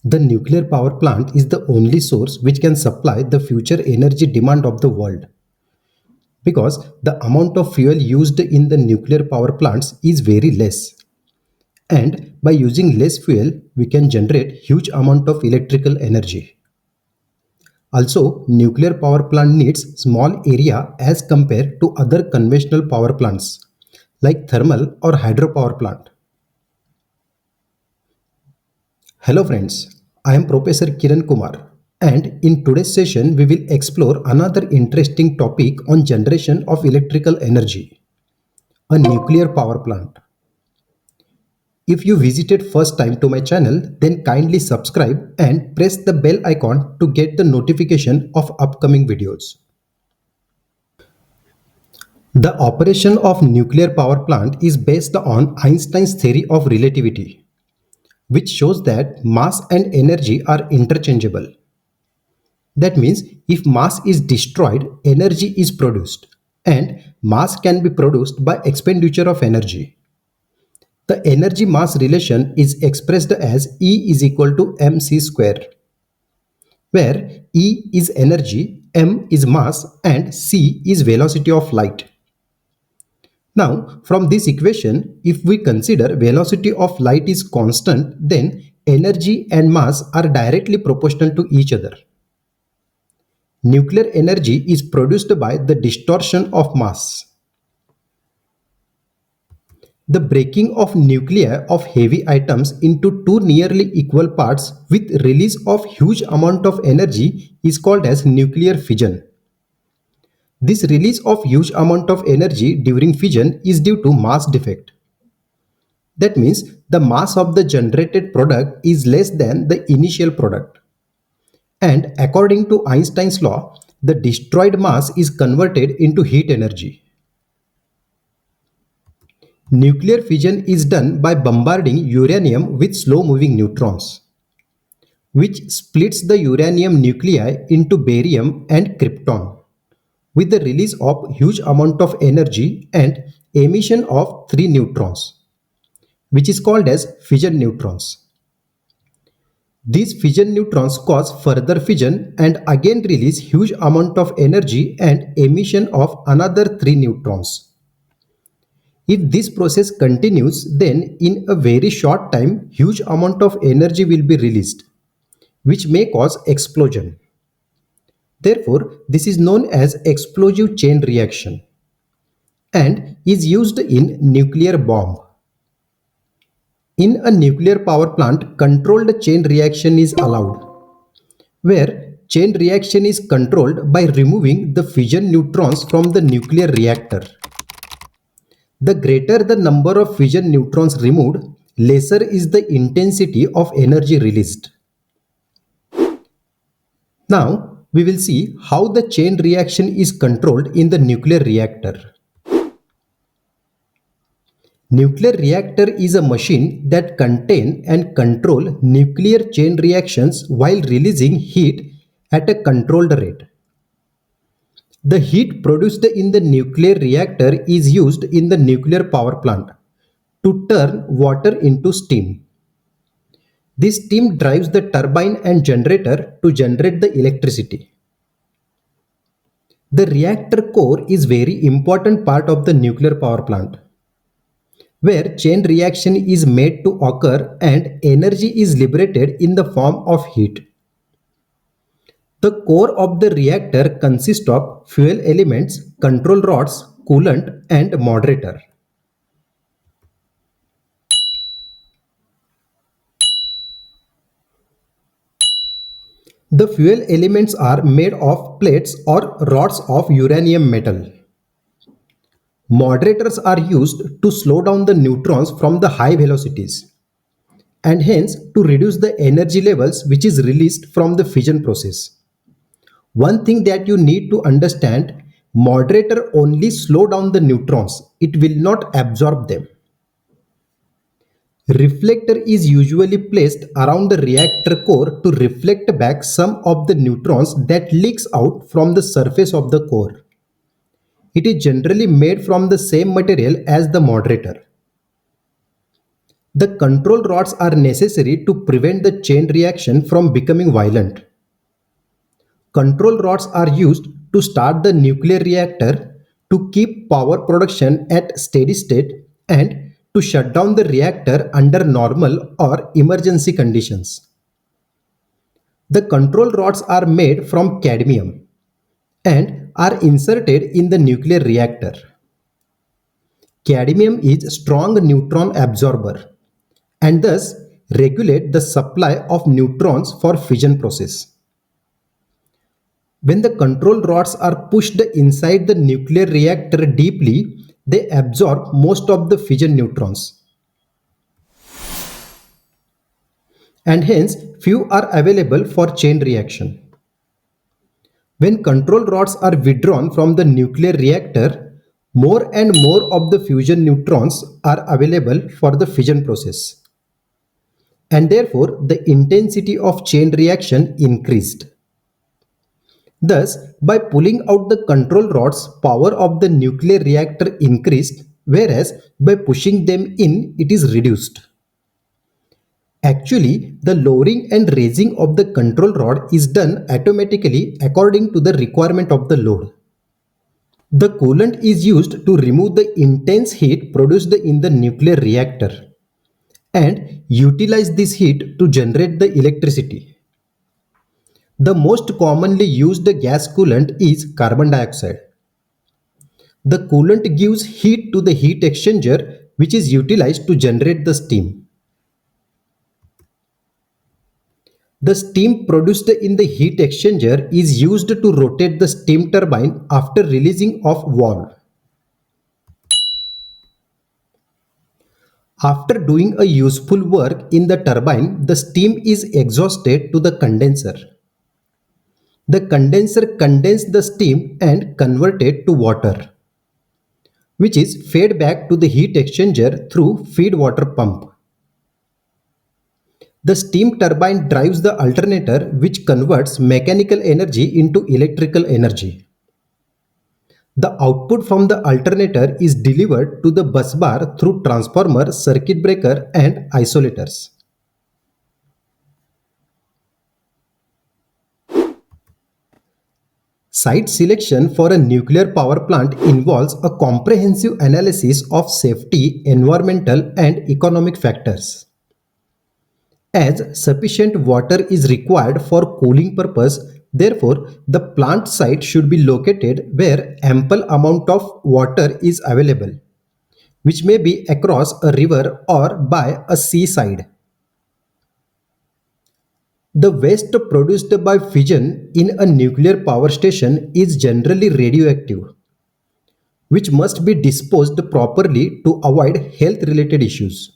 The nuclear power plant is the only source which can supply the future energy demand of the world, because the amount of fuel used in the nuclear power plants is very less, and by using less fuel we can generate huge amount of electrical energy. Also, nuclear power plant needs small area as compared to other conventional power plants like thermal or hydropower plant. Hello friends, I am Professor Kirankumar, and in today's session we will explore another interesting topic on generation of electrical energy, a nuclear power plant. If you visited first time to my channel, then kindly subscribe and press the bell icon to get the notification of upcoming videos. The operation of nuclear power plant is based on Einstein's theory of relativity, which shows that mass and energy are interchangeable. That means if mass is destroyed, energy is produced, and mass can be produced by expenditure of energy. The energy mass relation is expressed as E is equal to mc square, where E is energy, m is mass, and c is velocity of light. Now, from this equation, if we consider velocity of light is constant, then energy and mass are directly proportional to each other. Nuclear energy is produced by the distortion of mass. The breaking of nuclei of heavy atoms into two nearly equal parts with release of huge amount of energy is called as nuclear fission. This release of huge amount of energy during fission is due to mass defect. That means the mass of the generated product is less than the initial product. And according to Einstein's law, the destroyed mass is converted into heat energy. Nuclear fission is done by bombarding uranium with slow-moving neutrons, which splits the uranium nuclei into barium and krypton, with the release of huge amount of energy and emission of 3 neutrons, which is called as fission neutrons. These fission neutrons cause further fission and again release huge amount of energy and emission of another 3 neutrons. If this process continues, then in a very short time, huge amount of energy will be released, which may cause explosion. Therefore, this is known as explosive chain reaction and is used in nuclear bomb. In a nuclear power plant, controlled chain reaction is allowed, where chain reaction is controlled by removing the fission neutrons from the nuclear reactor. The greater the number of fission neutrons removed, lesser is the intensity of energy released. Now, we will see how the chain reaction is controlled in the nuclear reactor. Nuclear reactor is a machine that contain and control nuclear chain reactions while releasing heat at a controlled rate. The heat produced in the nuclear reactor is used in the nuclear power plant to turn water into steam. This steam drives the turbine and generator to generate the electricity. The reactor core is very important part of the nuclear power plant, where chain reaction is made to occur and energy is liberated in the form of heat. The core of the reactor consists of fuel elements, control rods, coolant, and moderator. The fuel elements are made of plates or rods of uranium metal. Moderators are used to slow down the neutrons from the high velocities, and hence to reduce the energy levels which is released from the fission process. One thing that you need to understand, moderator only slow down the neutrons, it will not absorb them. Reflector is usually placed around the reactor core to reflect back some of the neutrons that leaks out from the surface of the core. It is generally made from the same material as the moderator. The control rods are necessary to prevent the chain reaction from becoming violent. Control rods are used to start the nuclear reactor, to keep power production at steady state, and to shut down the reactor under normal or emergency conditions. The control rods are made from cadmium and are inserted in the nuclear reactor. Cadmium is strong neutron absorber and thus regulate the supply of neutrons for fission process. When the control rods are pushed inside the nuclear reactor deeply, they absorb most of the fission neutrons, and hence few are available for chain reaction. When control rods are withdrawn from the nuclear reactor, more and more of the fusion neutrons are available for the fission process, and therefore the intensity of chain reaction increased. Thus, by pulling out the control rods, power of the nuclear reactor increased, whereas by pushing them in, it is reduced. Actually, the lowering and raising of the control rod is done automatically according to the requirement of the load. The coolant is used to remove the intense heat produced in the nuclear reactor and utilize this heat to generate the electricity. The most commonly used gas coolant is carbon dioxide. The coolant gives heat to the heat exchanger, which is utilized to generate the steam. The steam produced in the heat exchanger is used to rotate the steam turbine after releasing of valve. After doing a useful work in the turbine, the steam is exhausted to the condenser. The condenser condenses the steam and converts it to water, which is fed back to the heat exchanger through feed water pump. The steam turbine drives the alternator, which converts mechanical energy into electrical energy. The output from the alternator is delivered to the bus bar through transformer, circuit breaker and isolators. Site selection for a nuclear power plant involves a comprehensive analysis of safety, environmental and economic factors. As sufficient water is required for cooling purpose, therefore the plant site should be located where ample amount of water is available, which may be across a river or by a seaside. The waste produced by fission in a nuclear power station is generally radioactive, which must be disposed properly to avoid health-related issues.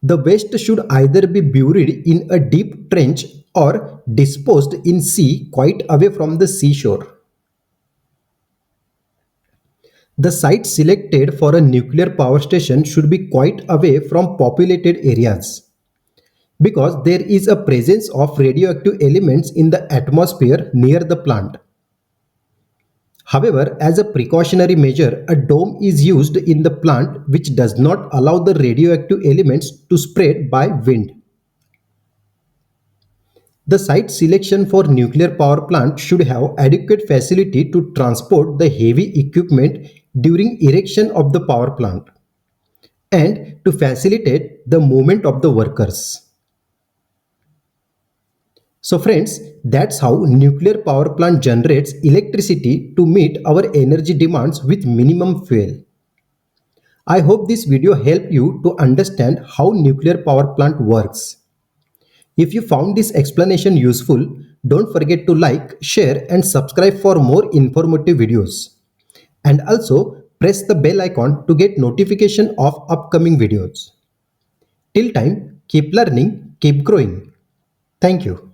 The waste should either be buried in a deep trench or disposed in sea quite away from the seashore. The site selected for a nuclear power station should be quite away from populated areas, because there is a presence of radioactive elements in the atmosphere near the plant. However, as a precautionary measure, a dome is used in the plant which does not allow the radioactive elements to spread by wind. The site selection for nuclear power plant should have adequate facility to transport the heavy equipment during erection of the power plant and to facilitate the movement of the workers. So friends, that's how nuclear power plant generates electricity to meet our energy demands with minimum fuel. I hope this video helped you to understand how nuclear power plant works. If you found this explanation useful, don't forget to like, share and subscribe for more informative videos. And also press the bell icon to get notification of upcoming videos. Till time, keep learning, keep growing. Thank you.